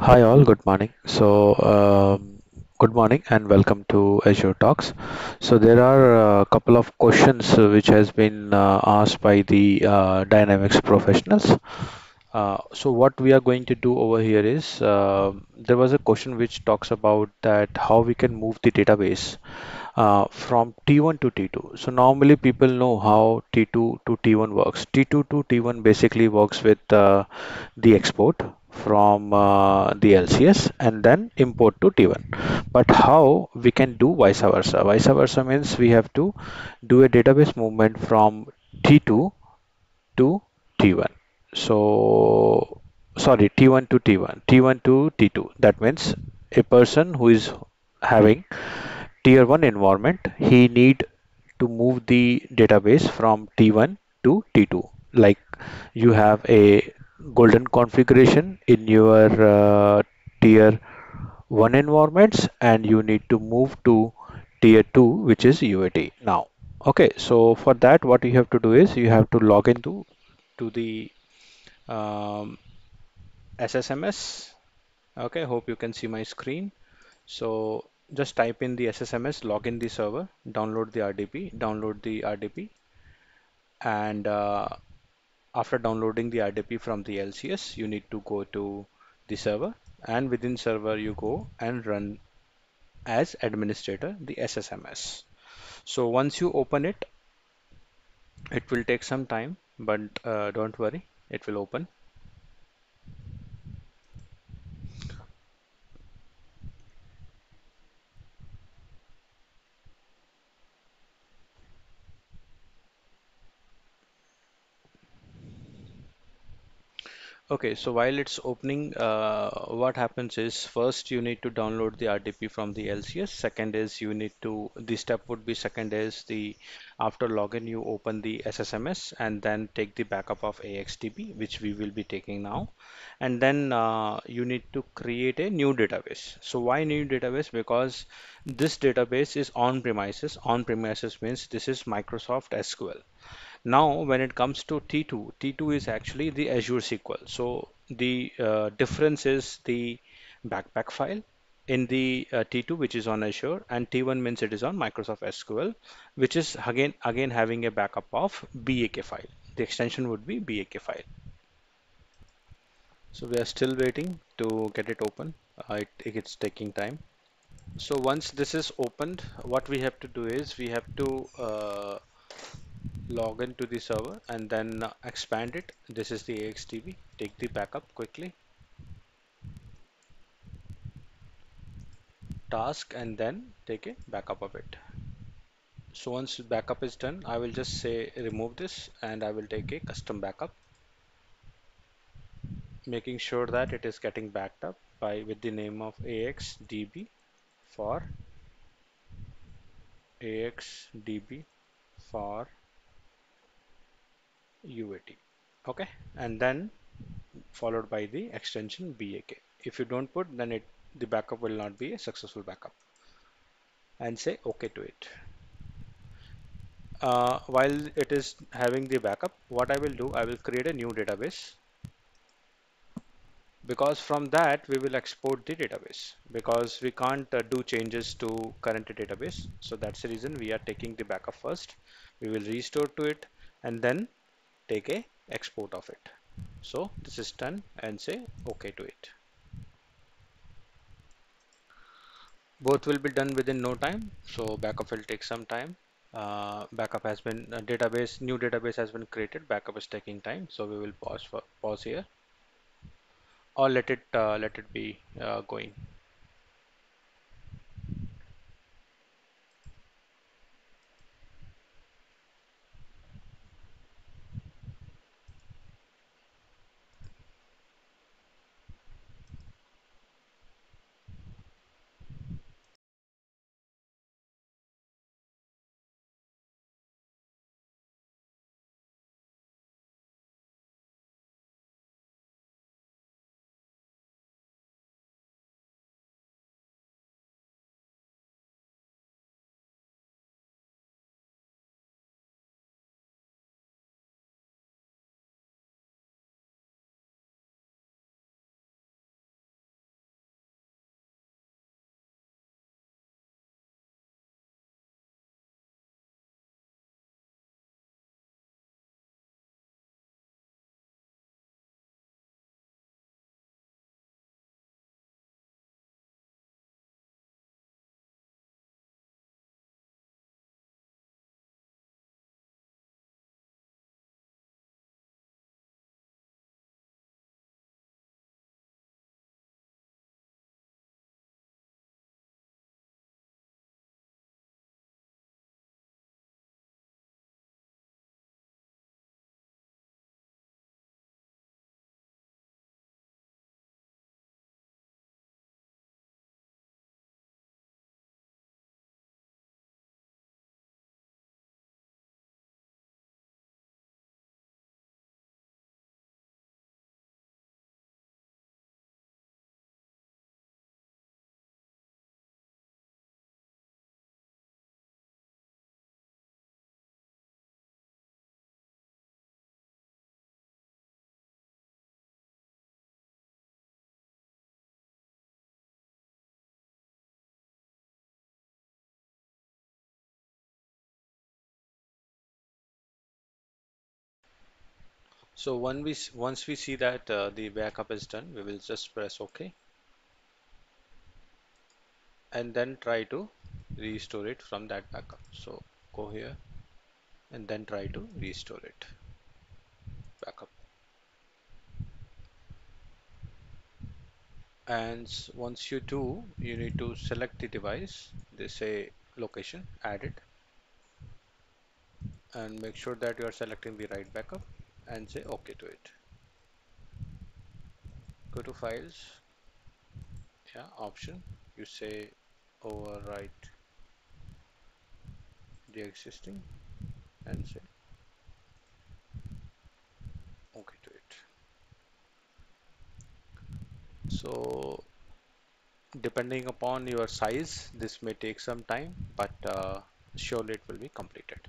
Hi all, good morning. Good morning and welcome to Azure Talks. So there are a couple of questions which has been asked by the Dynamics professionals. So what we are going to do over here is there was a question which talks about that how we can move the database from T1 to T2. So normally people know how T2 to T1 works. T2 to T1 basically works with the export from the LCS and then import to T1. But how we can do vice versa? Vice versa means we have to do a database movement from T2 to T1. So, sorry, T1 to T1, T1 to T2. That means a person who is having tier 1 environment, he need to move the database from T1 to T2. Like you have a golden configuration in your tier 1 environments and you need to move to tier 2, which is UAT now. Okay, so for that, what you have to do is you have to log into to the um, SSMS. Okay, hope you can see my screen. So just type in the SSMS, log in the server, download the RDP, and after downloading the RDP from the LCS, you need to go to the server, and within server you go and run as administrator the SSMS. So once you open it, it will take some time, but don't worry, it will open. Okay, so while it's opening, what happens is first you need to download the RDP from the LCS. Second is you need to, the step would be second is the after login you open the SSMS and then take the backup of AXDB, which we will be taking now. And then you need to create a new database. So why new database? Because this database is on premises. On premises means this is Microsoft SQL. Now, when it comes to T2, T2 is actually the Azure SQL. So the difference is the backpack file in the T2, which is on Azure, and T1 means it is on Microsoft SQL, which is again having a backup of BAK file. The extension would be BAK file. So we are still waiting to get it open. It's taking time. So once this is opened, what we have to do is we have to log into the server and then expand it. This is the AXDB. Take the backup quickly, task, and then take a backup of it. So once backup is done, I will just say remove this and I will take a custom backup, making sure that it is getting backed up by with the name of AXDB for AXDB for UAT. Okay, and then followed by the extension BAK. If you don't put, then the backup will not be a successful backup. And say OK to it. While it is having the backup, what I will do, I will create a new database because from that we will export the database because we can't do changes to current database. So that's the reason we are taking the backup first. We will restore to it and then take a export of it. So this is done and say OK to it. Both will be done within no time. So backup will take some time. Backup has been new database has been created. Backup is taking time. So we will pause here or let it be going. So once we see that the backup is done, we will just press OK and then try to restore it from that backup. So go here and then try to restore it backup. And once you do, you need to select the device. They say location, add it, and make sure that you are selecting the right backup and say OK to it. Go to files, yeah, option. You say overwrite the existing and say OK to it. So depending upon your size, this may take some time, but surely it will be completed.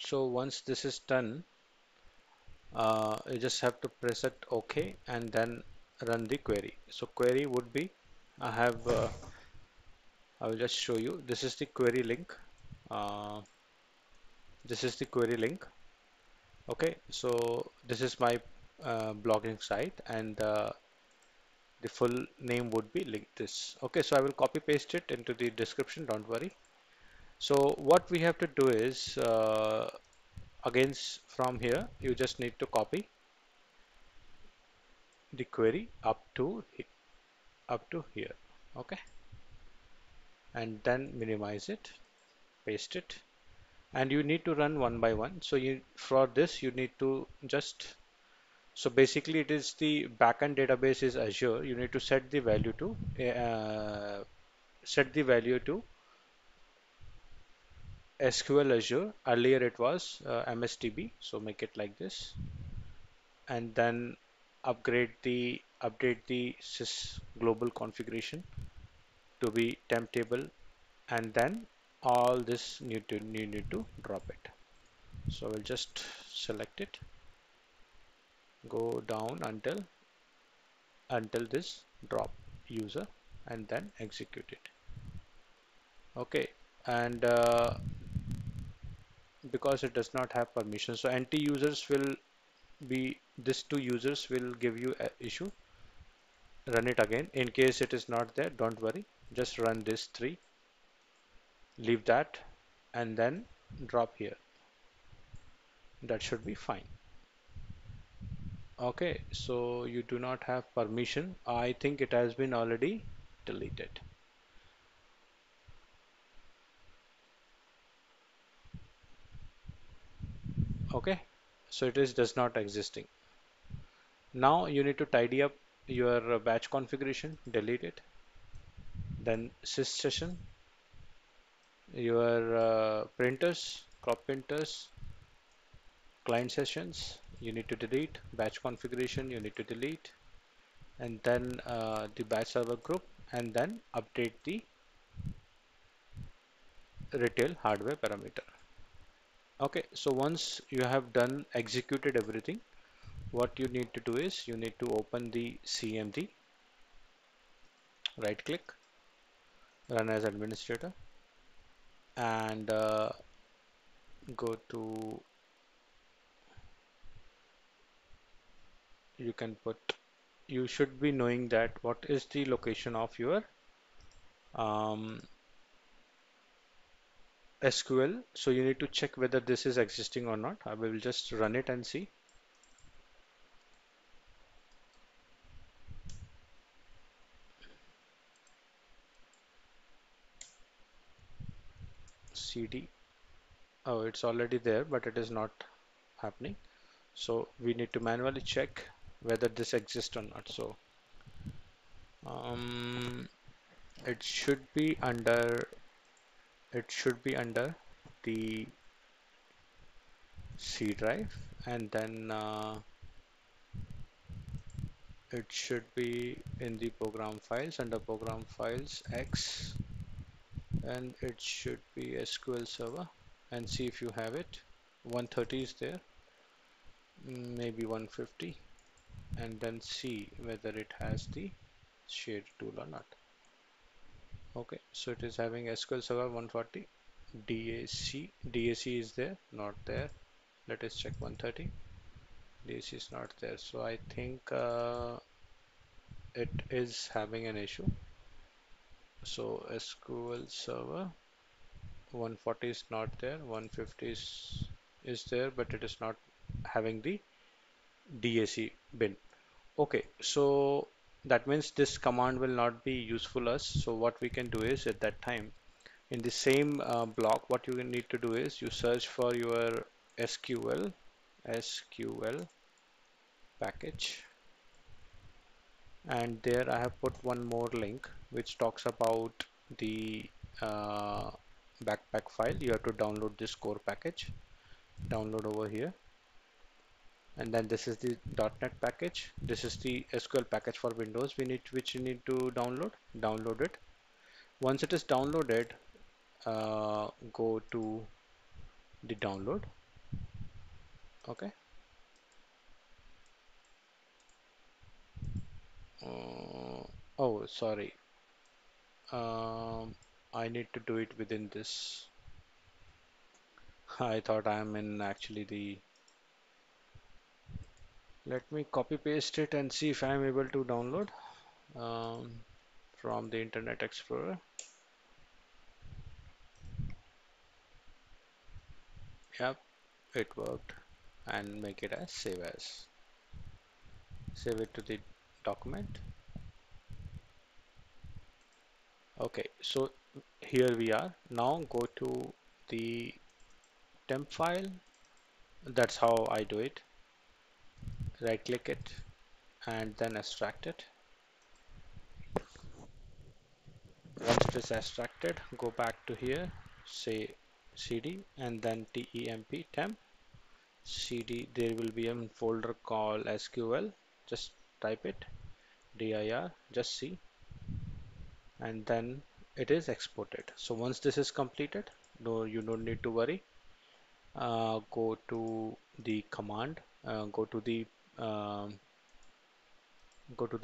So once this is done, you just have to press it OK and then run the query. So query would be, I have I will just show you. This is the query link. Uh, this is the query link. Okay, so this is my blogging site, and the full name would be like this. Okay, so I will copy paste it into the description, don't worry. So what we have to do is again from here you just need to copy the query up to here. Okay, and then minimize it, paste it, and you need to run one by one. So you, for this you need to just, so basically it is the backend database is Azure. You need to set the value to set the value to SQL Azure. Earlier it was MSDB, so make it like this, and then update the sys global configuration to be temp table, and then all this you need to drop it. So we'll just select it, go down until this drop user, and then execute it. Okay, and because it does not have permission, so anti users will be, these two users will give you a issue. Run it again. In case it is not there, don't worry, just run this three, leave that, and then drop here. That should be fine. Okay, so you do not have permission. I think it has been already deleted. Okay, so it is does not existing. Now you need to tidy up your batch configuration, delete it, then sys session, your printers, crop printers, client sessions, you need to delete, batch configuration, you need to delete, and then the batch server group, and then update the retail hardware parameter. Okay, so once you have done executed everything, what you need to do is you need to open the CMD, right click, run as administrator, and go to, you can put, you should be knowing that what is the location of your um, SQL. So you need to check whether this is existing or not. I will just run it and see. CD. Oh, it's already there, but it is not happening. So we need to manually check whether this exists or not. So um, it should be under, it should be under the C drive, and then it should be in the program files, under program files X, and it should be SQL Server, and see if you have it. 130 is there, maybe 150, and then see whether it has the shade tool or not. Okay, so it is having SQL Server 140, DAC is there, not there. Let us check 130. DAC is not there, so I think it is having an issue. So SQL Server 140 is not there, 150 is there, but it is not having the DAC bin. Okay, so that means this command will not be useful us. So what we can do is at that time in the same block, what you need to do is you search for your SQL package, and there I have put one more link which talks about the uh, backpack file. You have to download this core package, download over here, and then this is the .NET package. This is the SQL package for Windows which you need to download it. Once it is downloaded, go to the download, Okay. Oh, sorry. Um, I need to do it within this. I thought I am in actually the. Let me copy paste it and see if I am able to download um, from the Internet Explorer. Yep, it worked. And make it as save as. Save it to the document. Okay, so here we are. Now go to the temp file. That's how I do it. Right click it and then extract it. Once it is extracted, go back to here, say cd and then temp cd. There will be a folder called SQL. Just type it dir, just see, and then it is exported. So once this is completed, no, you don't need to worry. Go to the command, um, go to the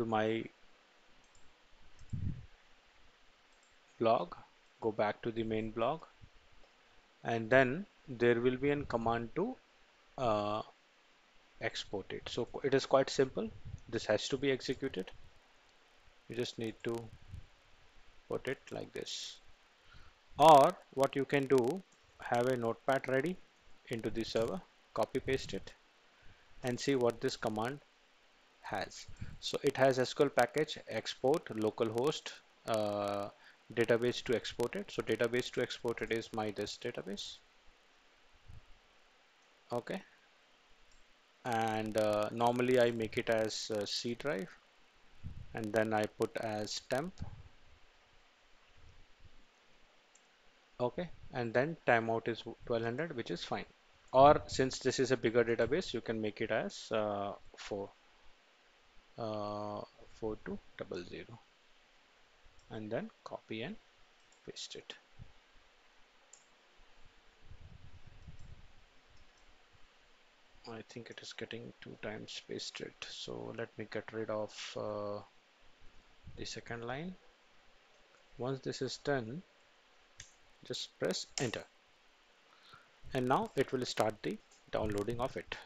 my blog, go back to the main blog, and then there will be a command to uh, export it. So it is quite simple. This has to be executed. You just need to put it like this. Or what you can do, have a notepad ready into the server, copy paste it, and see what this command has. So it has SQL package, export, localhost, uh, database to export it. So database to export it is my this database. Okay. And normally I make it as C drive, and then I put as temp. Okay, and then timeout is 1200, which is fine. Or since this is a bigger database, you can make it as 4 uh, 4200, and then copy and paste it. I think it is getting 2 times pasted, so let me get rid of the second line. Once this is done, just press enter, and now it will start the downloading of it.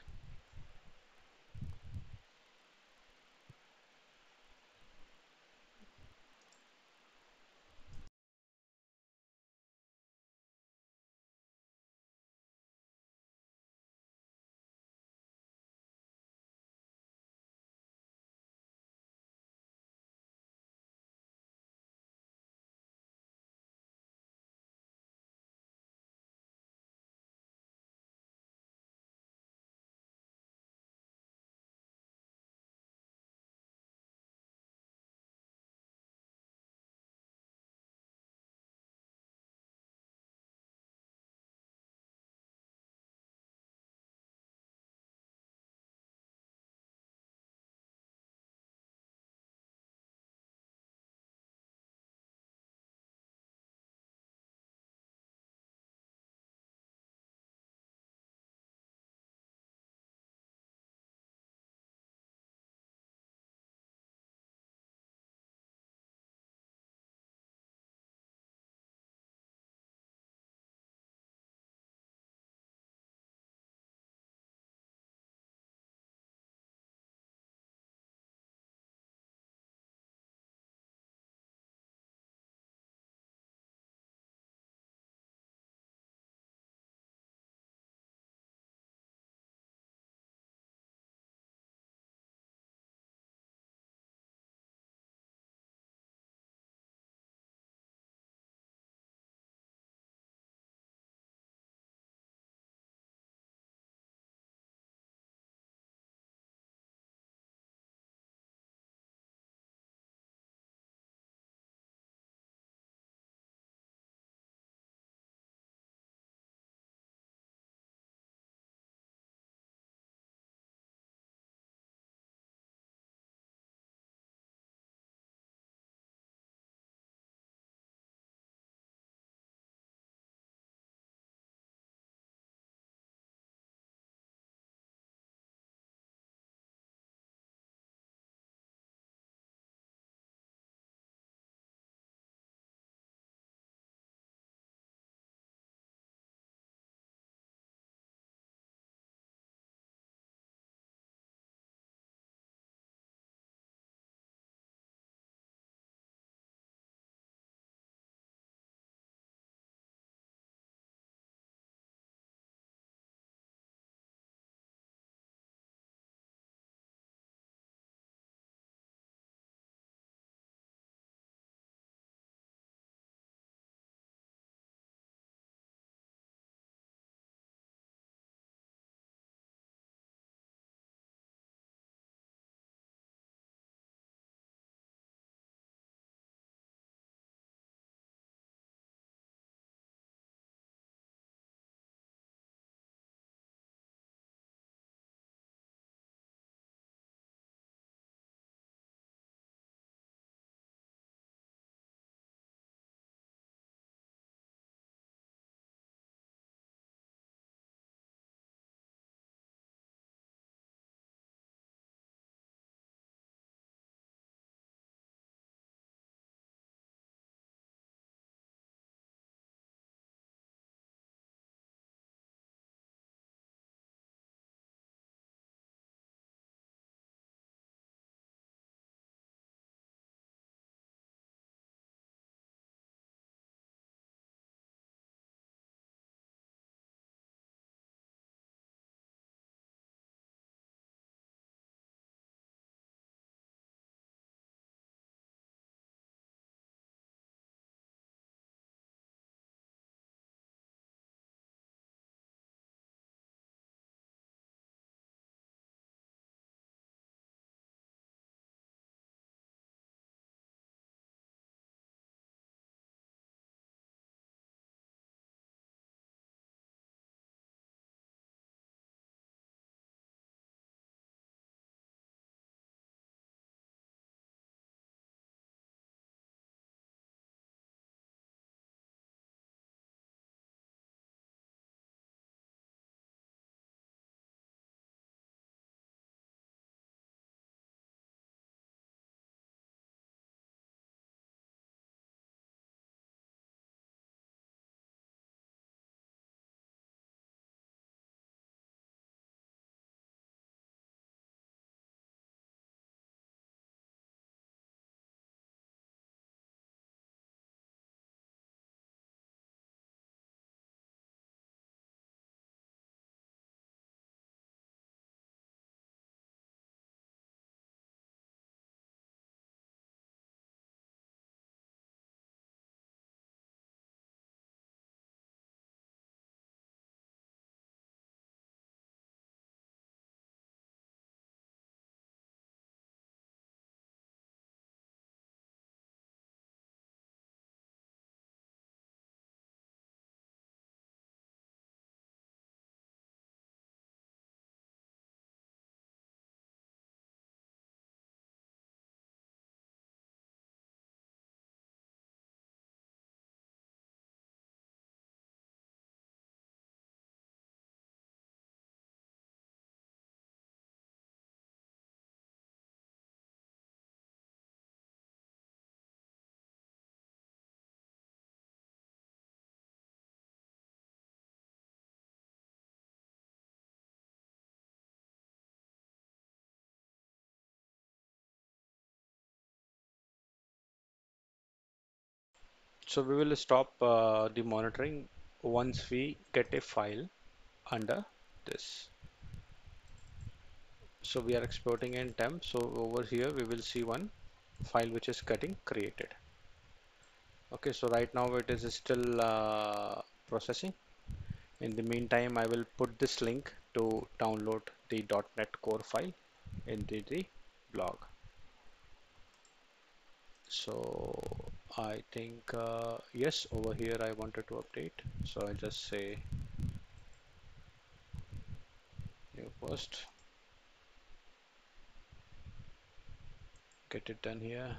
So we will stop the monitoring once we get a file under this. So we are exporting in temp. So over here we will see one file which is getting created. Okay, so right now it is still processing. In the meantime, I will put this link to download the .NET Core file in the blog. So I think yes, over here I wanted to update. So I just say new post, get it done here.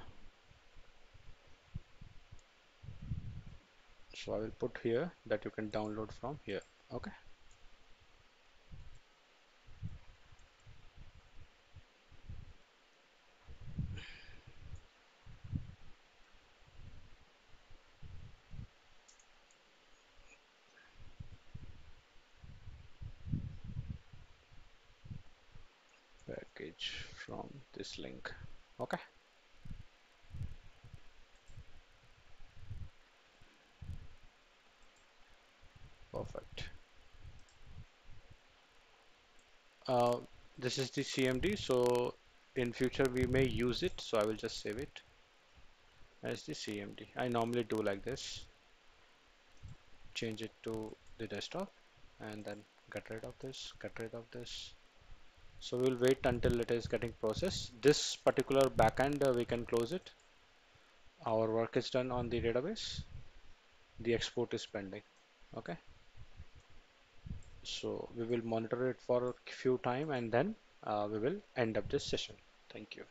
So I will put here that you can download from here. Okay. Package from this link. Okay. Perfect. Uh, this is the CMD. So in future we may use it. So I will just save it as the CMD. I normally do like this. Change it to the desktop and then get rid of this, get rid of this. So we'll wait until it is getting processed. This particular backend we can close it. Our work is done on the database. The export is pending. Okay. So we will monitor it for a few time and then we will end up this session. Thank you.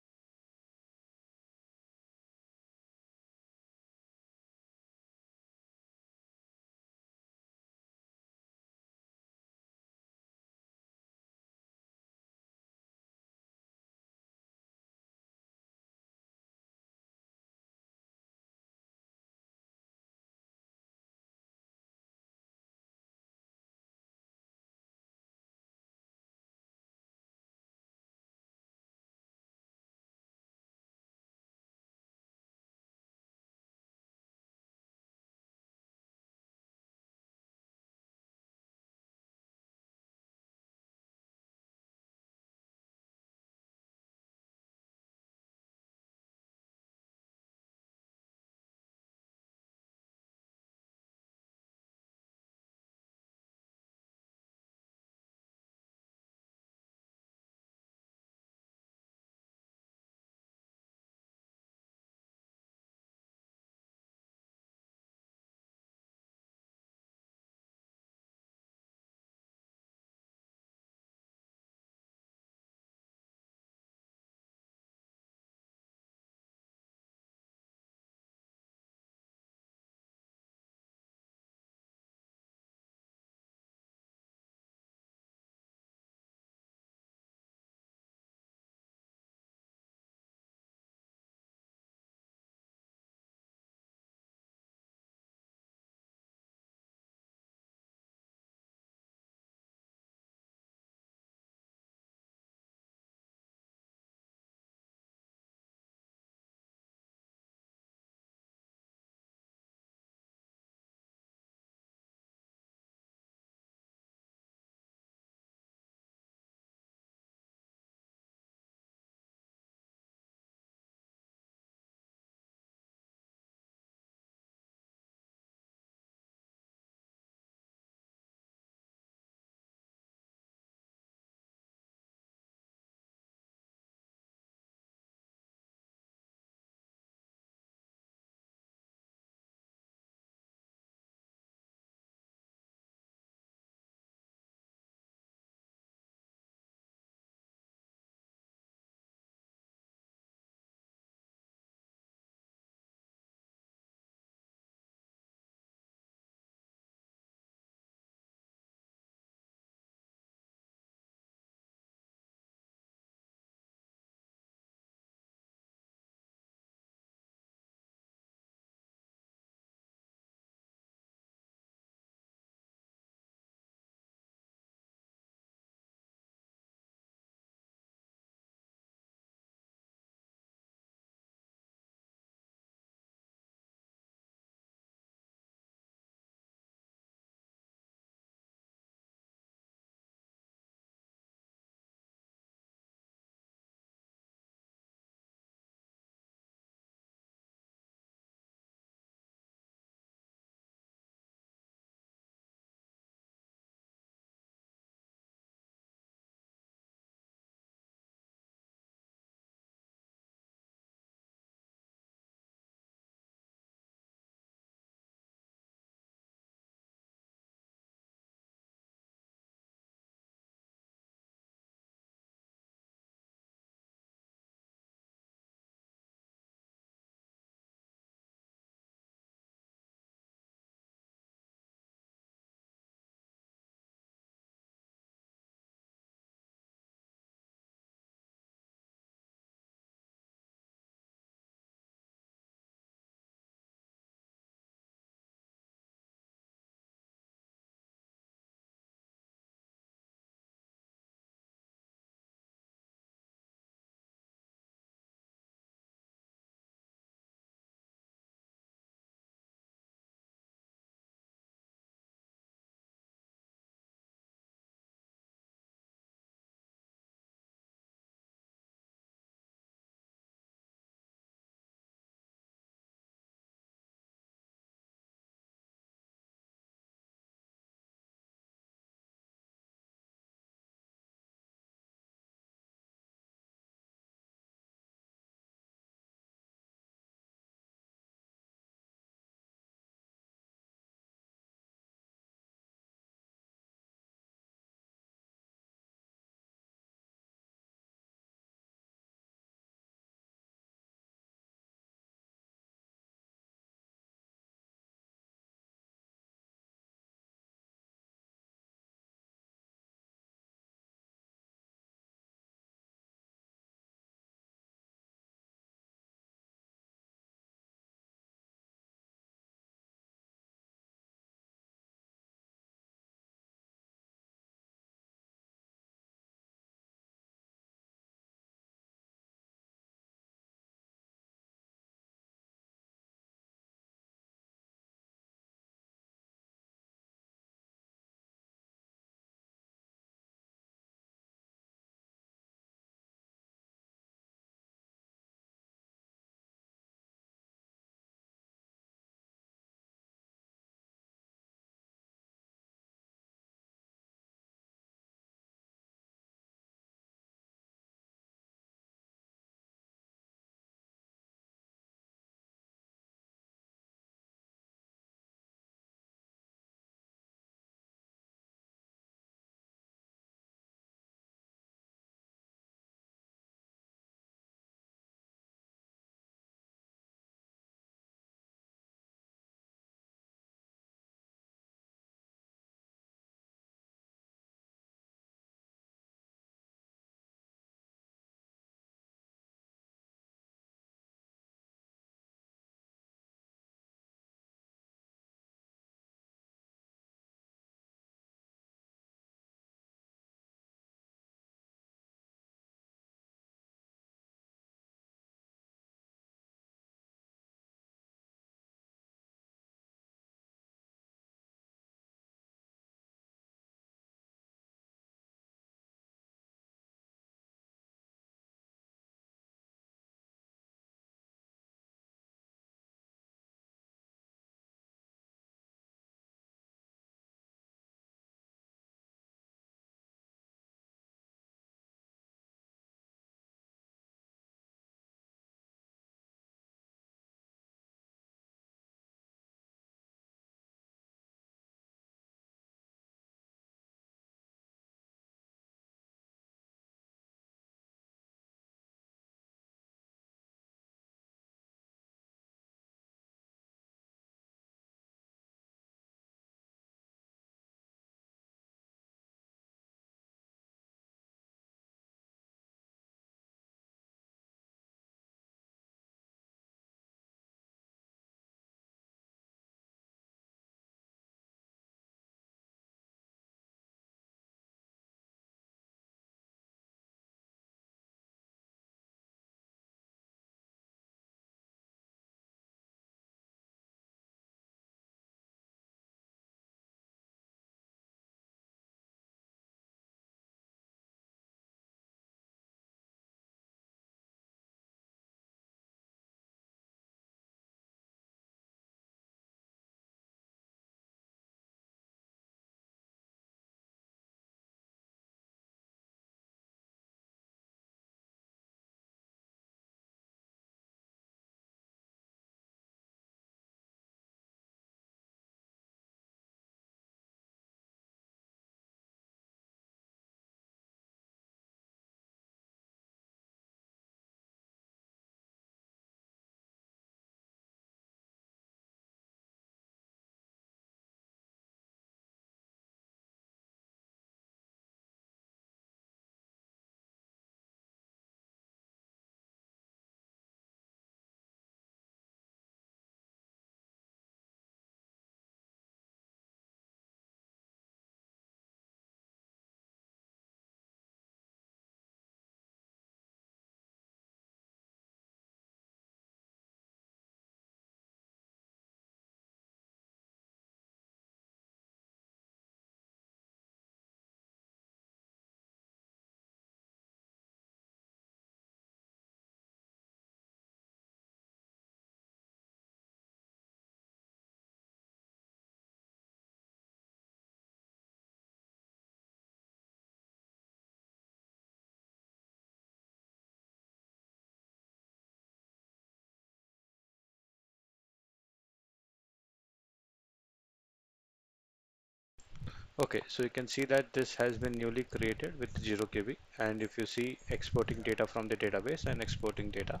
Okay, so you can see that this has been newly created with 0 KB, and if you see exporting data from the database and exporting data,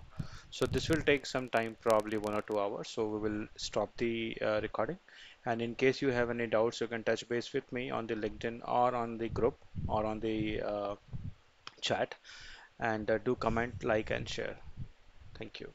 so this will take some time, probably 1 or 2 hours. So we will stop the recording, and in case you have any doubts, you can touch base with me on the LinkedIn or on the group or on the chat, and do comment, like, and share. Thank you.